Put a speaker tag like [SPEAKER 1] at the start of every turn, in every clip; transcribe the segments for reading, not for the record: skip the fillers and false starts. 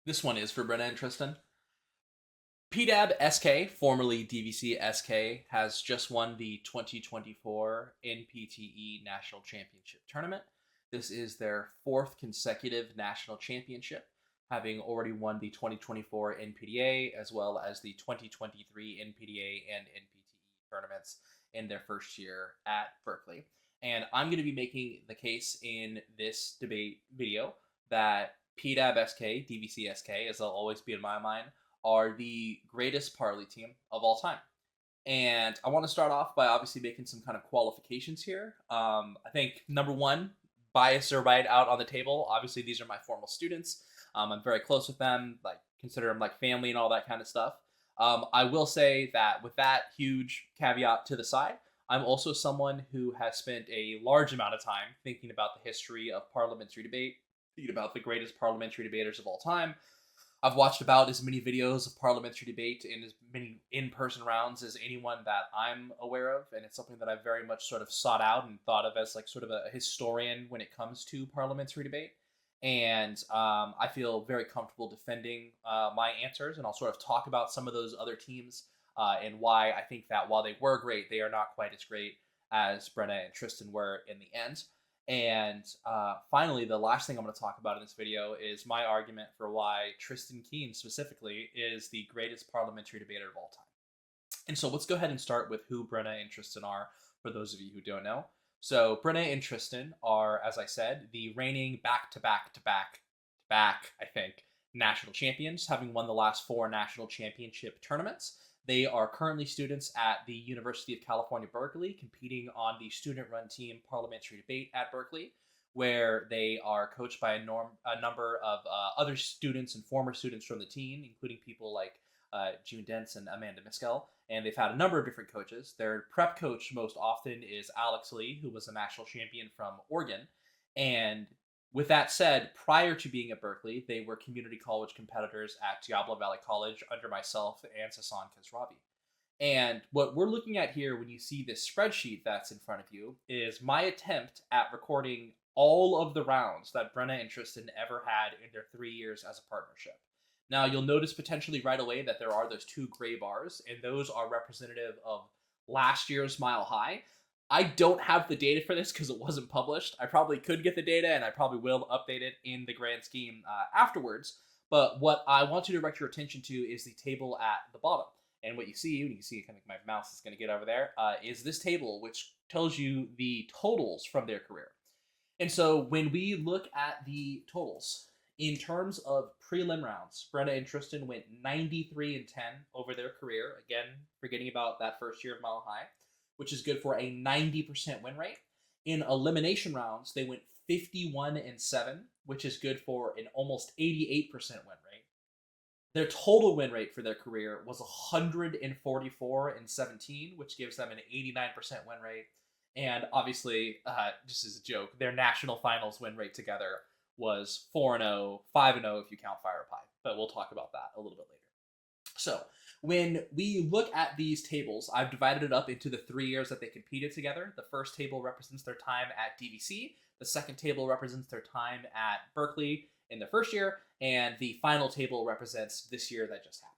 [SPEAKER 1] This one is for Brenna and Tristan. PDAB SK, formerly DVC SK, has just won the 2024 NPTE National Championship Tournament. This is their fourth consecutive national championship, having already won the 2024 NPDA as well as the 2023 NPDA and NPTE tournaments in their first year at Berkeley. And I'm going to be making the case in this debate video that PDAB SK, DVC SK, as they'll always be in my mind, are the greatest parlay team of all time. And I want to start off by obviously making some kind of qualifications here. I think number one, bias or right out on the table. Obviously, these are my former students. I'm very close with them, like consider them like family and all that kind of stuff. I will say that with that huge caveat to the side, I'm also someone who has spent a large amount of time thinking about the history of parliamentary debate, thinking about the greatest parliamentary debaters of all time. I've watched about as many videos of parliamentary debate and as many in-person rounds as anyone that I'm aware of, and it's something that I've very much sort of sought out and thought of as like sort of a historian when it comes to parliamentary debate. And I feel very comfortable defending my answers, and I'll sort of talk about some of those other teams and why I think that while they were great, they are not quite as great as Brenna and Tristan were in the end. And finally, the last thing I'm going to talk about in this video is my argument for why Tristan Keane specifically is the greatest parliamentary debater of all time. And so let's go ahead and start with who Brenna and Tristan are, for those of you who don't know. So Brenna and Tristan are, as I said, the reigning back-to-back, I think, national champions, having won the last four national championship tournaments. They are currently students at the University of California, Berkeley, competing on the student-run team Parliamentary Debate at Berkeley, where they are coached by a number of other students and former students from the team, including people like June Dents and Amanda Miskell. And they've had a number of different coaches. Their prep coach most often is Alex Lee, who was a national champion from Oregon. And with that said, prior to being at Berkeley, they were community college competitors at Diablo Valley College under myself and Sasan Kasravi. And what we're looking at here when you see this spreadsheet that's in front of you is my attempt at recording all of the rounds that Brenna and Tristan ever had in their 3 years as a partnership. Now, you'll notice potentially right away that there are those two gray bars, and those are representative of last year's Mile High. I don't have the data for this because it wasn't published. I probably could get the data, and I probably will update it in the grand scheme afterwards. But what I want to direct your attention to is the table at the bottom. And what you can see kind of my mouse is going to get over there, is this table, which tells you the totals from their career. And so when we look at the totals, in terms of prelim rounds, Brenna and Tristan went 93-10 over their career. Again, forgetting about that first year of Mile High, which is good for a 90% win rate. In elimination rounds, they went 51-7, which is good for an almost 88% win rate. Their total win rate for their career was 144-17, which gives them an 89% win rate. And obviously, just as a joke, their national finals win rate together was 4-0, 5-0 if you count Fire Pie. But we'll talk about that a little bit later. So when we look at these tables, I've divided it up into the 3 years that they competed together. The first table represents their time at DVC. The second table represents their time at Berkeley in their first year. And the final table represents this year that just happened.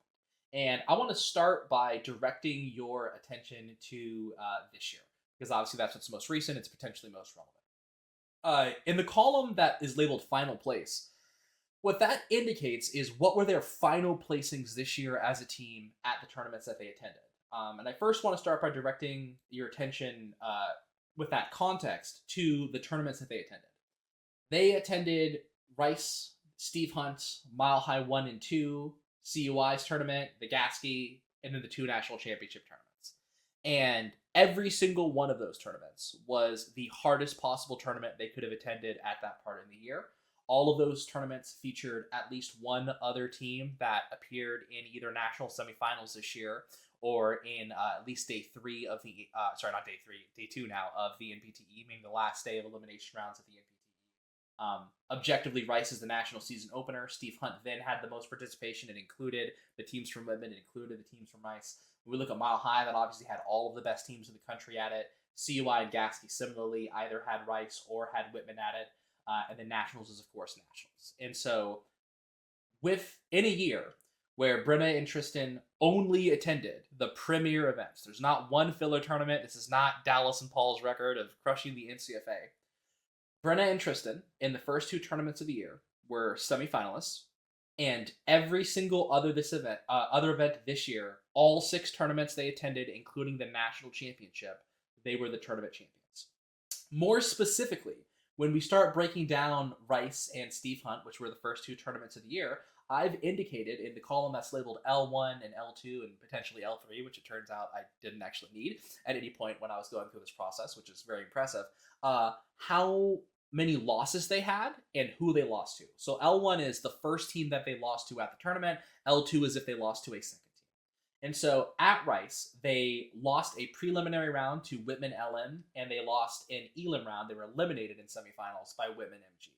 [SPEAKER 1] And I want to start by directing your attention to this year, because obviously that's what's most recent. It's potentially most relevant. In the column that is labeled final place, what that indicates is what were their final placings this year as a team at the tournaments that they attended. And I first want to start by directing your attention with that context to the tournaments that they attended. They attended Rice, Steve Hunt, Mile High 1 and 2, CUI's tournament, the Gatsky, and then the two national championship tournaments. And every single one of those tournaments was the hardest possible tournament they could have attended at that part in the year. All of those tournaments featured at least one other team that appeared in either national semifinals this year or in at least day 3 of the, not day 3, day 2 now of the NPTE, meaning the last day of elimination rounds of the NPTE. Objectively, Rice is the national season opener. Steve Hunt then had the most participation. It included the teams from Whitman. It included the teams from Rice. When we look at Mile High, that obviously had all of the best teams in the country at it. CUI and Gatsky similarly either had Rice or had Whitman at it. And then Nationals is, of course, Nationals. And so within a year where Brenna and Tristan only attended the premier events. There's not one filler tournament. This is not Dallas and Paul's record of crushing the NCFA. Brenna and Tristan, in the first 2 tournaments of the year, were semifinalists, and every single other event this year, all 6 tournaments they attended, including the national championship, they were the tournament champions. More specifically, when we start breaking down Rice and Steve Hunt, which were the first 2 tournaments of the year, I've indicated in the column that's labeled L1 and L2 and potentially L3, which it turns out I didn't actually need at any point when I was going through this process, which is very impressive, how many losses they had and who they lost to. So L1 is the first team that they lost to at the tournament. L2 is if they lost to a second team. And so at Rice, they lost a preliminary round to Whitman LM, and they lost an elim round. They were eliminated in semifinals by Whitman MG.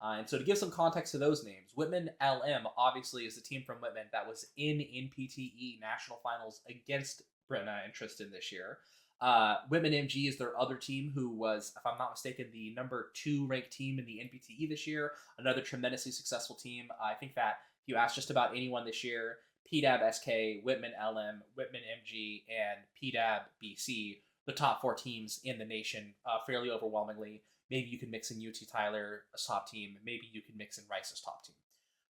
[SPEAKER 1] And so to give some context to those names, Whitman LM obviously is the team from Whitman that was in NPTE national finals against Brenna and Tristan this year. Whitman MG is their other team who was, if I'm not mistaken, the number 2 ranked team in the NPTE this year. Another tremendously successful team. I think that if you ask just about anyone this year, PDAB SK, Whitman LM, Whitman MG, and PDAB BC, the top 4 teams in the nation, fairly overwhelmingly. Maybe you can mix in UT Tyler as top team. Maybe you can mix in Rice as top team.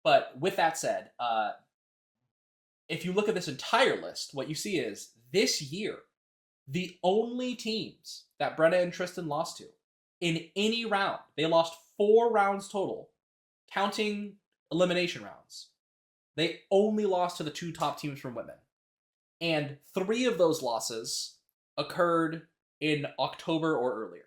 [SPEAKER 1] But with that said, if you look at this entire list, what you see is this year, the only teams that Brenna and Tristan lost to in any round, they lost 4 rounds total, counting elimination rounds. They only lost to the 2 top teams from Whitman. And 3 of those losses occurred in October or earlier.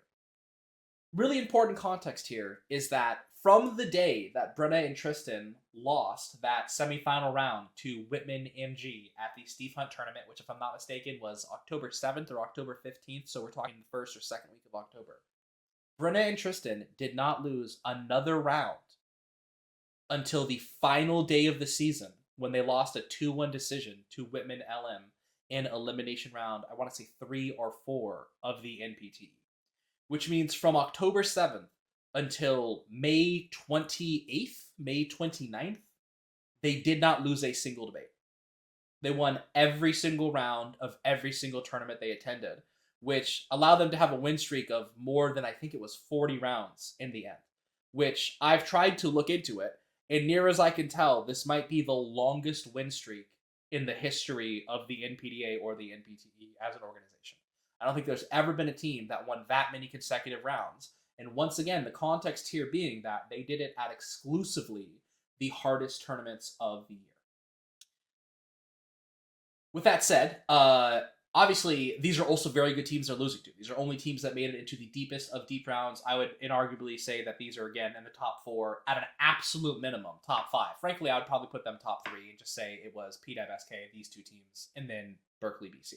[SPEAKER 1] Really important context here is that from the day that Brenna and Tristan lost that semifinal round to Whitman MG at the Steve Hunt tournament, which if I'm not mistaken was October 7th or October 15th, so we're talking the first or second week of October, Brenna and Tristan did not lose another round until the final day of the season when they lost a 2-1 decision to Whitman LM in elimination round, I want to say 3 or 4 of the NPT. Which means from October 7th until May 28th, May 29th, they did not lose a single debate. They won every single round of every single tournament they attended, which allowed them to have a win streak of more than, I think it was 40 rounds in the end, which I've tried to look into it, and near as I can tell, this might be the longest win streak in the history of the NPDA or the NPTE as an organization. I don't think there's ever been a team that won that many consecutive rounds. And once again, the context here being that they did it at exclusively the hardest tournaments of the year. With that said, obviously, these are also very good teams they're losing to. These are only teams that made it into the deepest of deep rounds. I would inarguably say that these are, again, in the top 4, at an absolute minimum, top 5. Frankly, I would probably put them top 3 and just say it was PDAB SK, these 2 teams, and then Berkeley BC.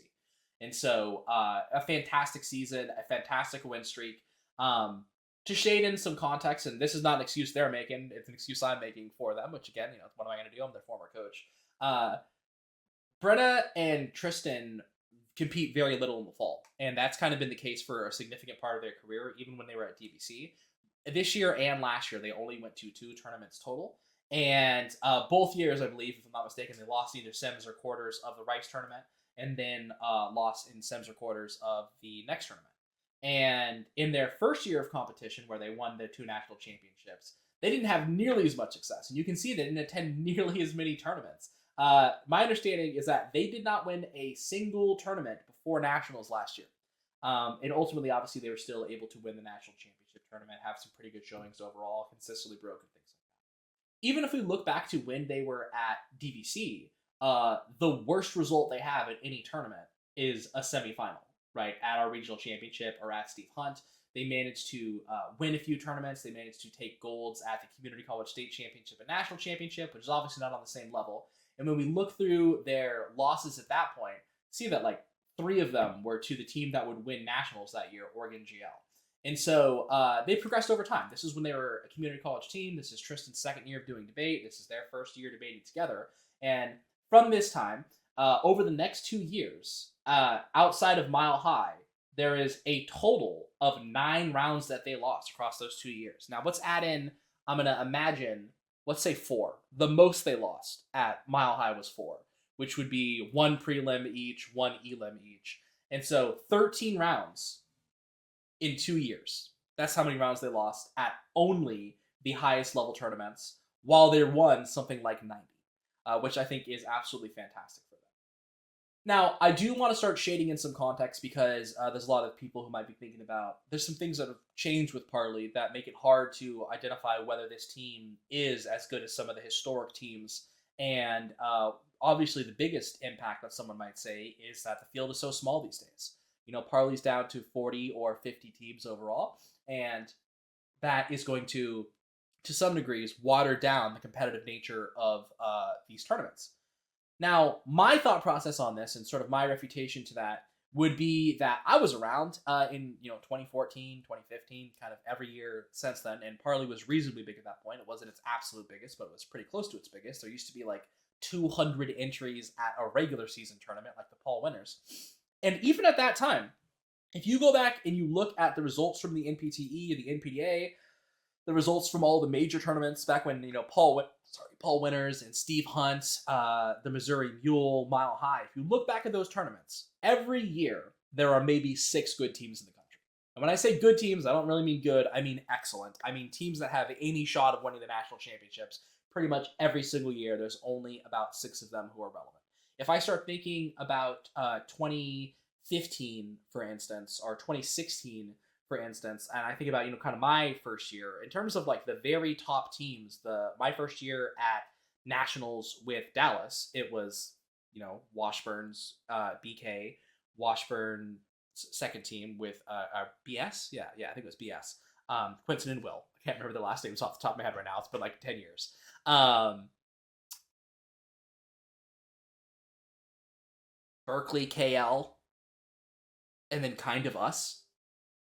[SPEAKER 1] And so, a fantastic season, a fantastic win streak. To shade in some context, and this is not an excuse they're making, it's an excuse I'm making for them, which again, what am I going to do? I'm their former coach. Brenna and Tristan compete very little in the fall, and that's kind of been the case for a significant part of their career, even when they were at DVC. This year and last year, they only went to 2 tournaments total, and both years, I believe, if I'm not mistaken, they lost either semis or quarters of the Rice tournament, and then lost in semis or quarters of the next tournament. And in their first year of competition, where they won the 2 national championships, they didn't have nearly as much success. And you can see they didn't attend nearly as many tournaments. My understanding is that they did not win a single tournament before nationals last year. And ultimately, obviously, they were still able to win the national championship tournament, have some pretty good showings overall, consistently broken things like that. Even if we look back to when they were at DVC, the worst result they have at any tournament is a semifinal, right? At our regional championship or at Steve Hunt. They managed to win a few tournaments. They managed to take golds at the Community College State Championship and National Championship, which is obviously not on the same level. And when we look through their losses at that point, see that like 3 of them were to the team that would win nationals that year, Oregon GL. And so they progressed over time. This is when they were a community college team. This is Tristan's second year of doing debate. This is their first year debating together. And from this time, over the next 2 years, outside of Mile High, there is a total of 9 rounds that they lost across those 2 years. Now, let's add in, I'm going to imagine, let's say 4. The most they lost at Mile High was 4, which would be 1 prelim each, 1 elim each. And so 13 rounds in 2 years. That's how many rounds they lost at only the highest level tournaments, while they won something like 90, which I think is absolutely fantastic for them. Now, I do want to start shading in some context because there's a lot of people who might be thinking about, there's some things that have changed with Parley that make it hard to identify whether this team is as good as some of the historic teams. And obviously the biggest impact that someone might say is that the field is so small these days. Parley's down to 40 or 50 teams overall, and that is going to some degrees, water down the competitive nature of these tournaments. Now, my thought process on this and sort of my refutation to that would be that I was around in 2014, 2015, kind of every year since then, and Parley was reasonably big at that point. It wasn't its absolute biggest, but it was pretty close to its biggest. There used to be like 200 entries at a regular season tournament, like the Paul Winners. And even at that time, if you go back and you look at the results from the NPTE and the NPDA, the results from all the major tournaments back when Paul Winners and Steve Hunt, the Missouri Mule, Mile High. If you look back at those tournaments, every year there are maybe 6 good teams in the country. And when I say good teams, I don't really mean good. I mean excellent. I mean teams that have any shot of winning the national championships. Pretty much every single year, there's only about 6 of them who are relevant. If I start thinking about 2015, for instance, or 2016, for instance, and I think about, kind of my first year, in terms of like the very top teams, my first year at Nationals with Dallas, it was, Washburn's BK, Washburn's second team with BS. Yeah, I think it was BS. Quinton and Will. I can't remember the last names off the top of my head right now. It's been like 10 years. Berkeley, KL, and then kind of us.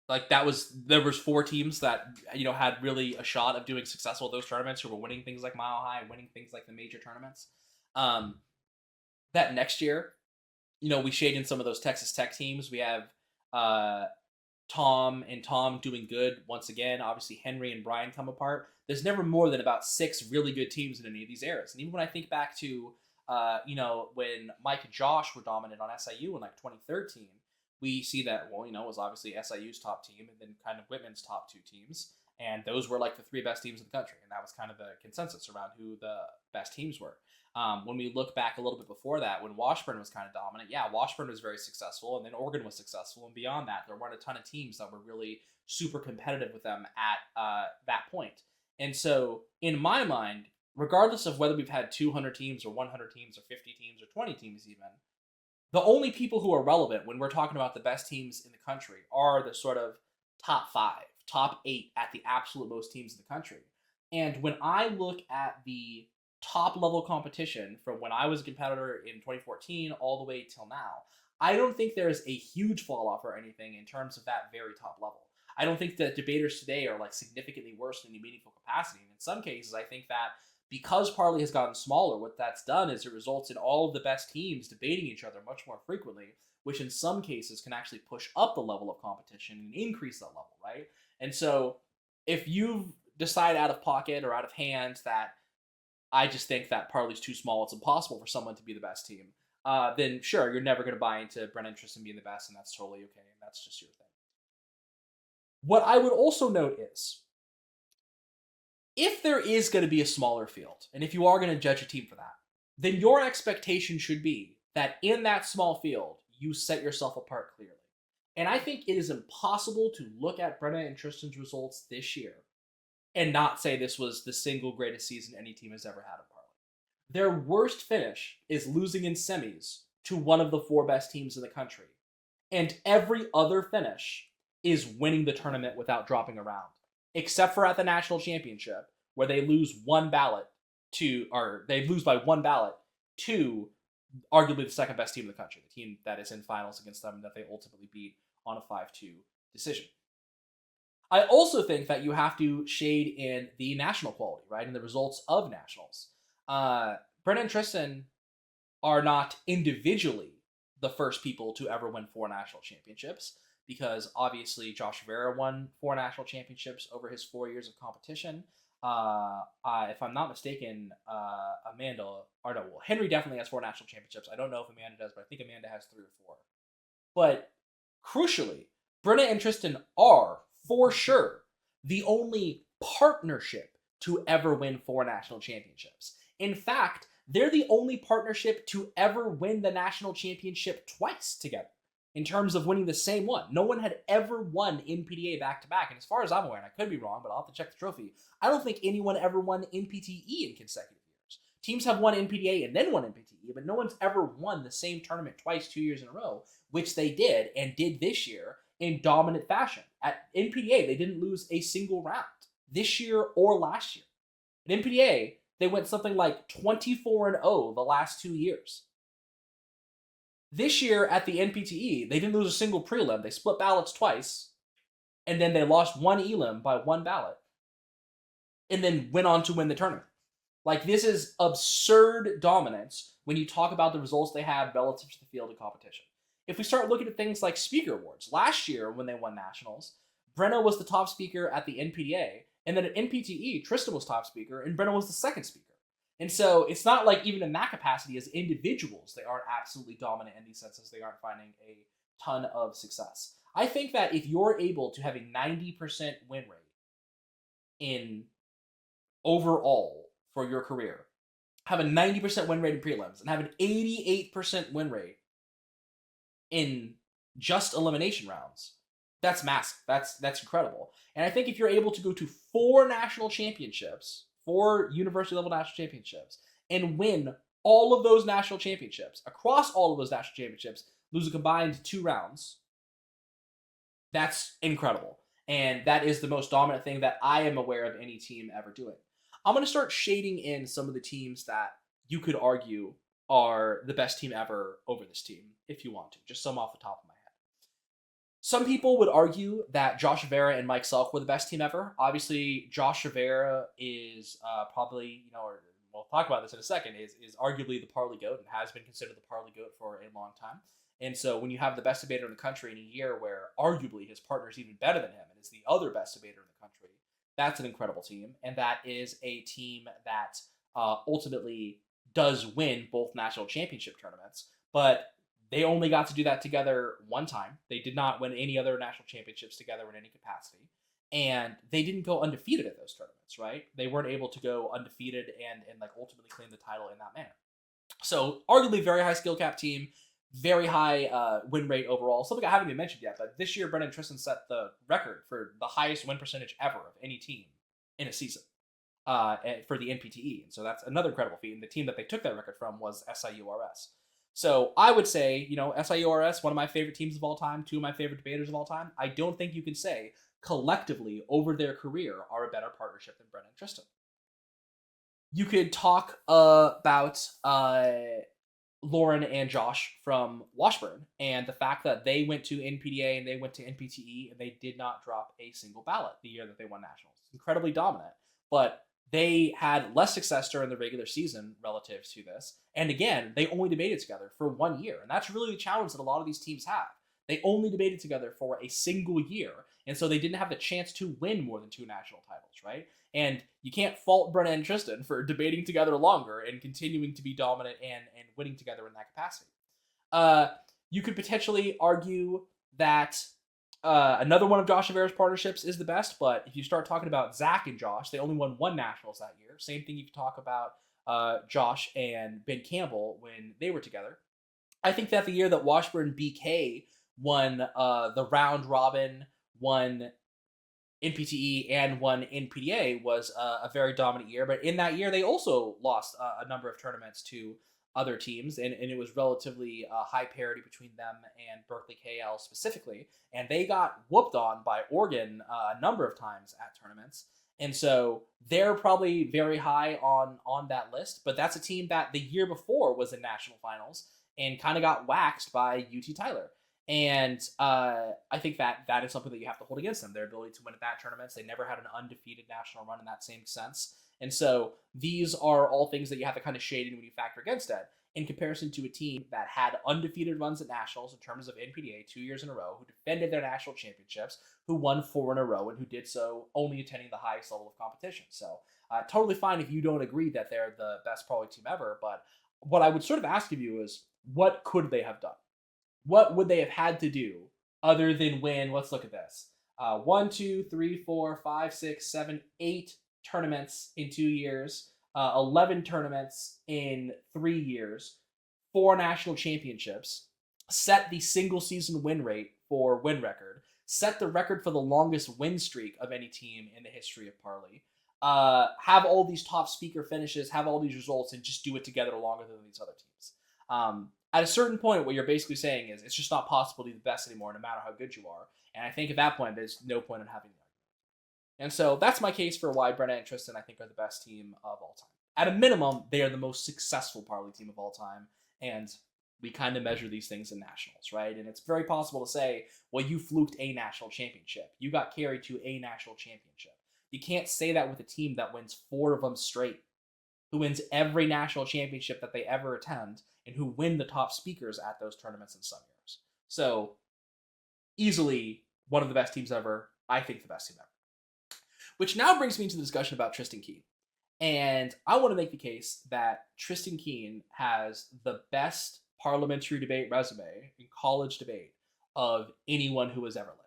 [SPEAKER 1] Like there was 4 teams that had really a shot of doing successful at those tournaments, who were winning things like Mile High, winning things like the major tournaments. That next year, we shade in some of those Texas Tech teams. We have Tom doing good once again. Obviously, Henry and Brian come apart. There's never more than about 6 really good teams in any of these eras. And even when I think back to when Mike and Josh were dominant on SIU in like 2013. We see that, it was obviously SIU's top team and then kind of Whitman's top 2 teams. And those were like the 3 best teams in the country. And that was kind of the consensus around who the best teams were. When we look back a little bit before that, when Washburn was kind of dominant, Washburn was very successful. And then Oregon was successful. And beyond that, there weren't a ton of teams that were really super competitive with them at that point. And so in my mind, regardless of whether we've had 200 teams or 100 teams or 50 teams or 20 teams even, the only people who are relevant when we're talking about the best teams in the country are the sort of top 5, top 8 at the absolute most teams in the country. And when I look at the top level competition from when I was a competitor in 2014 all the way till now, I don't think there's a huge fall off or anything in terms of that very top level. I don't think that debaters today are like significantly worse in any meaningful capacity. And in some cases, I think that because Parley has gotten smaller, what that's done is it results in all of the best teams debating each other much more frequently, which in some cases can actually push up the level of competition and increase that level, right? And so if you decide out of pocket or out of hand that I just think that Parley's too small, it's impossible for someone to be the best team, then sure, you're never going to buy into Brennan Tristan being the best, and that's totally okay, and that's just your thing. What I would also note is, if there is going to be a smaller field, and if you are going to judge a team for that, then your expectation should be that in that small field, you set yourself apart clearly. And I think it is impossible to look at Brenna and Tristan's results this year and not say this was the single greatest season any team has ever had in Parley. Their worst finish is losing in semis to one of the 4 best teams in the country. And every other finish is winning the tournament without dropping a round. Except for at the national championship, where they lose by 1 ballot to arguably the second best team in the country, the team that is in finals against them that they ultimately beat on a 5-2 decision. I also think that you have to shade in the national quality, right, and the results of nationals. Brennan and Tristan are not individually the first people to ever win 4 national championships, because obviously Josh Rivera won 4 national championships over his 4 years of competition. If I'm not mistaken, Amanda, or no, well, Henry definitely has 4 national championships. I don't know if Amanda does, but I think Amanda has 3 or 4. But crucially, Brenna and Tristan are, for sure, the only partnership to ever win 4 national championships. In fact, they're the only partnership to ever win the national championship twice together in terms of winning the same one. No one had ever won NPDA back-to-back, and as far as I'm aware, and I could be wrong, but I'll have to check the trophy, I don't think anyone ever won NPTE in consecutive years. Teams have won NPDA and then won NPTE, but no one's ever won the same tournament twice 2 years in a row, which they did, and did this year in dominant fashion. At NPDA, they didn't lose a single round this year or last year. At NPDA, they went something like 24-0 the last 2 years. This year at the NPTE, they didn't lose a single prelim. They split ballots twice, and then they lost 1 elim by 1 ballot, and then went on to win the tournament. Like, this is absurd dominance when you talk about the results they had relative to the field of competition. If we start looking at things like speaker awards, last year when they won nationals, Brenna was the top speaker at the NPDA, and then at NPTE, Tristan was top speaker, and Brenna was the second speaker. And so it's not like even in that capacity as individuals, they aren't absolutely dominant in these senses. They aren't finding a ton of success. I think that if you're able to have a 90% win rate in overall for your career, have a 90% win rate in prelims, and have an 88% win rate in just elimination rounds, that's massive. That's incredible. And I think if you're able to go to 4 national championships, 4 university level national championships, and win all of those national championships, across all of those national championships, lose a combined 2 rounds, that's incredible. And that is the most dominant thing that I am aware of any team ever doing. I'm going to start shading in some of the teams that you could argue are the best team ever over this team, if you want to. Just some off the top of my head. Some people would argue that Josh Rivera and Mike Selk were the best team ever. Obviously, Josh Rivera is probably, or we'll talk about this in a second, is arguably the Parley GOAT and has been considered the Parley GOAT for a long time. And so when you have the best debater in the country in a year where arguably his partner is even better than him and is the other best debater in the country, that's an incredible team. And that is a team that ultimately does win both national championship tournaments. But they only got to do that together one time. They did not win any other national championships together in any capacity. And they didn't go undefeated at those tournaments, right? They weren't able to go undefeated and like ultimately claim the title in that manner. So arguably very high skill cap team, very high win rate overall. Something I haven't even mentioned yet, but this year Brennan and Tristan set the record for the highest win percentage ever of any team in a season for the NPTE. And so that's another incredible feat. And the team that they took that record from was SIURS. So I would say, SIURS, one of my favorite teams of all time, 2 of my favorite debaters of all time. I don't think you can say collectively over their career are a better partnership than Brennan and Tristan. You could talk about Lauren and Josh from Washburn and the fact that they went to NPDA and they went to NPTE and they did not drop a single ballot the year that they won nationals. Incredibly dominant, but they had less success during the regular season relative to this. And again, they only debated together for 1 year. And that's really the challenge that a lot of these teams have. They only debated together for a single year. And so they didn't have the chance to win more than 2 national titles, right? And you can't fault Brenna and Tristan for debating together longer and continuing to be dominant and winning together in that capacity. You could potentially argue that another one of Josh Rivera's partnerships is the best, but if you start talking about Zach and Josh, they only won 1 nationals that year. Same thing you could talk about Josh and Ben Campbell when they were together. I think that the year that Washburn BK won the round robin, won NPTE, and won NPDA was a very dominant year. But in that year, they also lost a number of tournaments to other teams, and it was relatively high parity between them and Berkeley KL specifically. And they got whooped on by Oregon a number of times at tournaments. And so they're probably very high on that list. But that's a team that the year before was in national finals and kind of got waxed by UT Tyler. And I think that is something that you have to hold against them. Their ability to win at that tournaments. They never had an undefeated national run in that same sense. And so these are all things that you have to kind of shade in when you factor against it, in comparison to a team that had undefeated runs at nationals in terms of NPDA 2 years in a row, who defended their national championships, who won 4 in a row, and who did so only attending the highest level of competition. So totally fine if you don't agree that they're the best Pro League team ever, but what I would sort of ask of you is, what could they have done? What would they have had to do other than win? Let's look at this. 1, 2, 3, 4, 5, 6, 7, 8 tournaments in 2 years, 11 tournaments in 3 years, 4 national championships, set the single season win rate for win record, set the record for the longest win streak of any team in the history of Parley, have all these top speaker finishes, have all these results, and just do it together longer than these other teams. At a certain point, what you're basically saying is it's just not possible to be the best anymore, no matter how good you are. And I think at that point, there's no point in having the argument. And so that's my case for why Brenna and Tristan, I think, are the best team of all time. At a minimum, they are the most successful Parley team of all time. And we kind of measure these things in nationals, right? And it's very possible to say, well, you fluked a national championship. You got carried to a national championship. You can't say that with a team that wins 4 of them straight, who wins every national championship that they ever attend, and who win the top speakers at those tournaments in some years. So, easily one of the best teams ever. I think the best team ever. Which now brings me to the discussion about Tristan Keene. And I want to make the case that Tristan Keene has the best parliamentary debate resume in college debate of anyone who has ever lived.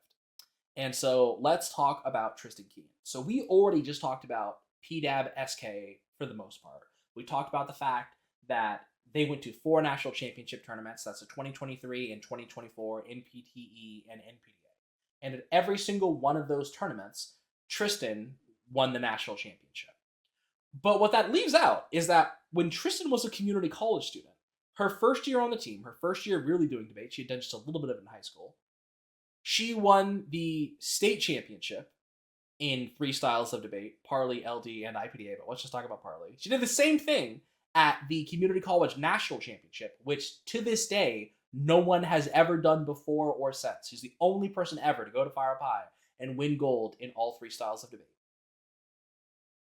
[SPEAKER 1] And so let's talk about Tristan Keene. So we already just talked about PDAB SK for the most part. We talked about the fact that they went to 4 national championship tournaments. That's the 2023 and 2024 NPTE and NPDA. And at every single one of those tournaments, Tristan won the national championship. But what that leaves out is that when Tristan was a community college student, her first year on the team, her first year really doing debate, she had done just a little bit of it in high school, she won the state championship in 3 styles of debate, Parley, LD, and IPDA, but let's just talk about Parley. She did the same thing at the Community College National Championship, which to this day, no one has ever done before or since. She's the only person ever to go to Fire Up High and win gold in all 3 styles of debate.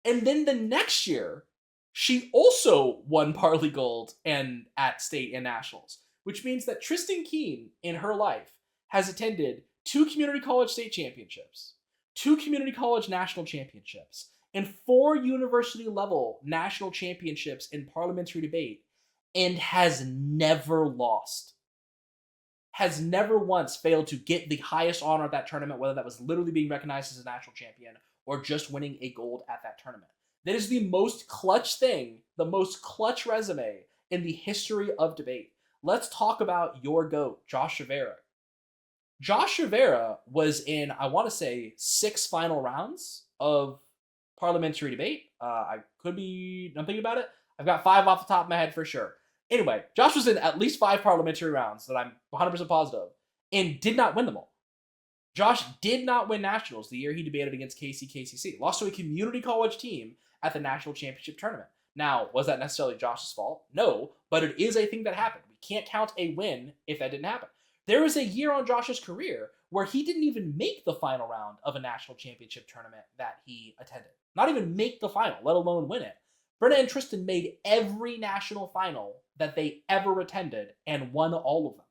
[SPEAKER 1] And then the next year, she also won Parley Gold and at state and nationals, which means that Tristan Keene in her life has attended 2 community college state championships, 2 community college national championships, and 4 university level national championships in parliamentary debate, and has never lost. Has never once failed to get the highest honor at that tournament, whether that was literally being recognized as a national champion or just winning a gold at that tournament. That is the most clutch thing, the most clutch resume in the history of debate. Let's talk about your GOAT, Josh Rivera. Josh Rivera was in, I want to say, 6 final rounds of parliamentary debate. I could be, I'm thinking about it. I've got 5 off the top of my head for sure. Anyway, Josh was in at least 5 parliamentary rounds that I'm 100% positive, and did not win them all. Josh did not win nationals the year he debated against KCC. Lost to a community college team at the national championship tournament. Now, was that necessarily Josh's fault? No, but it is a thing that happened. We can't count a win if that didn't happen. There was a year on Josh's career where he didn't even make the final round of a national championship tournament that he attended. Not even make the final, let alone win it. Brenna and Tristan made every national final that they ever attended and won all of them,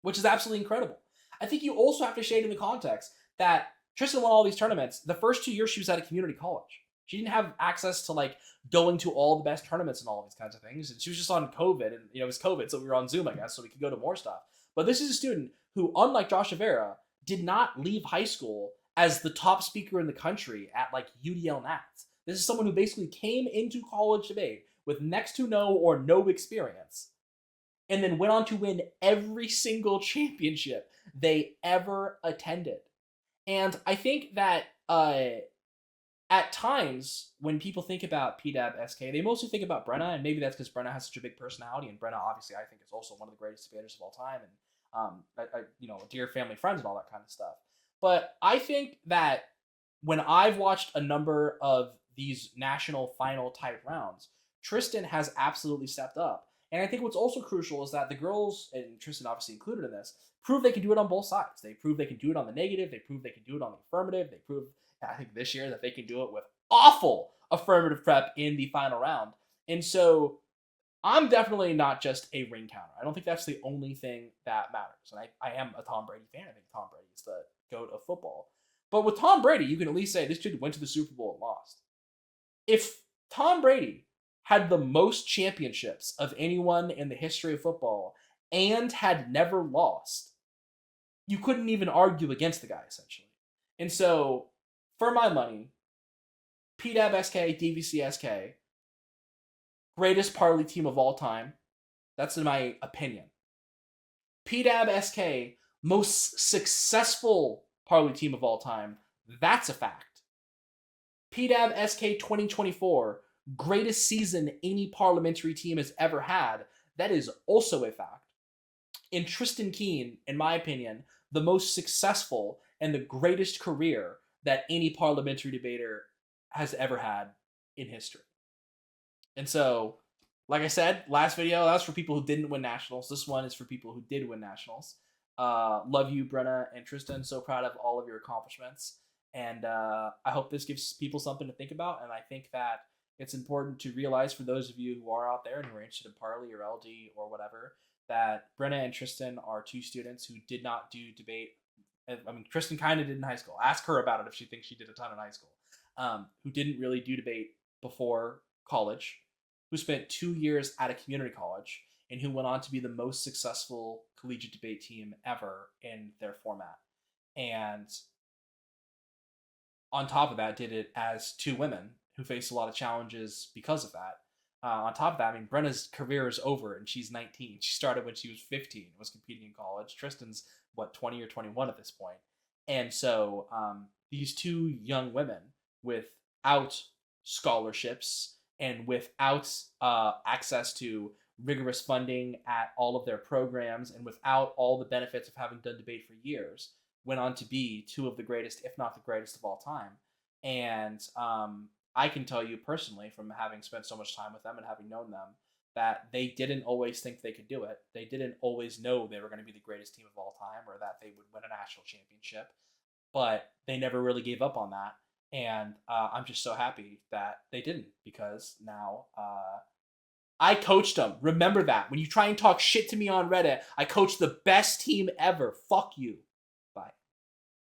[SPEAKER 1] which is absolutely incredible. I think you also have to shade in the context that Tristan won all these tournaments. The first 2 years she was at a community college. She didn't have access to like going to all the best tournaments and all of these kinds of things. And she was just on COVID, and it was COVID, so we were on Zoom, I guess, so we could go to more stuff. But this is a student who, unlike Josh Rivera, did not leave high school as the top speaker in the country at like UDL Nats. This is someone who basically came into college debate with next to no or no experience, and then went on to win every single championship they ever attended. And I think that at times, when people think about PDAB SK, they mostly think about Brenna, and maybe that's because Brenna has such a big personality, and Brenna, obviously, I think is also one of the greatest debaters of all time, and dear family friends and all that kind of stuff. But I think that when I've watched a number of these national final type rounds, Tristan has absolutely stepped up. And I think what's also crucial is that the girls, and Tristan obviously included in this, prove they can do it on both sides. They prove they can do it on the negative. They prove they can do it on the affirmative. They prove, I think this year, that they can do it with awful affirmative prep in the final round. And so I'm definitely not just a ring counter. I don't think that's the only thing that matters. And I am a Tom Brady fan. I think Tom Brady is the GOAT of football. But with Tom Brady, you can at least say this dude went to the Super Bowl and lost. If Tom Brady had the most championships of anyone in the history of football and had never lost, you couldn't even argue against the guy, essentially. And so, for my money, PDAB SK, DVC SK, greatest parlay team of all time. That's in my opinion. PDAB SK, most successful parlay team of all time. That's a fact. PDAB SK 2024, greatest season any parliamentary team has ever had. That is also a fact. And Tristan Keene, in my opinion, the most successful and the greatest career that any parliamentary debater has ever had in history. And so, like I said, last video, that was for people who didn't win nationals. This one is for people who did win nationals. Love you, Brenna and Tristan. So proud of all of your accomplishments. And I hope this gives people something to think about. And I think that it's important to realize for those of you who are out there and who are interested in Parley or LD or whatever, that Brenna and Tristan are two students who did not do debate. I mean, Tristan kind of did in high school. Ask her about it if she thinks she did a ton in high school. Who didn't really do debate before college, who spent 2 years at a community college, and who went on to be the most successful collegiate debate team ever in their format. And on top of that, did it as two women who faced a lot of challenges because of that. On top of that, I mean, Brenna's career is over and she's 19. She started when she was 15 and was competing in college. Tristan's, 20 or 21 at this point. And so these two young women without scholarships and without access to rigorous funding at all of their programs and without all the benefits of having done debate for years, went on to be two of the greatest, if not the greatest of all time. And I can tell you personally, from having spent so much time with them and having known them, that they didn't always think they could do it. They didn't always know they were going to be the greatest team of all time or that they would win a national championship. But they never really gave up on that. And I'm just so happy that they didn't, because now I coached them. Remember that. When you try and talk shit to me on Reddit, I coached the best team ever. Fuck you.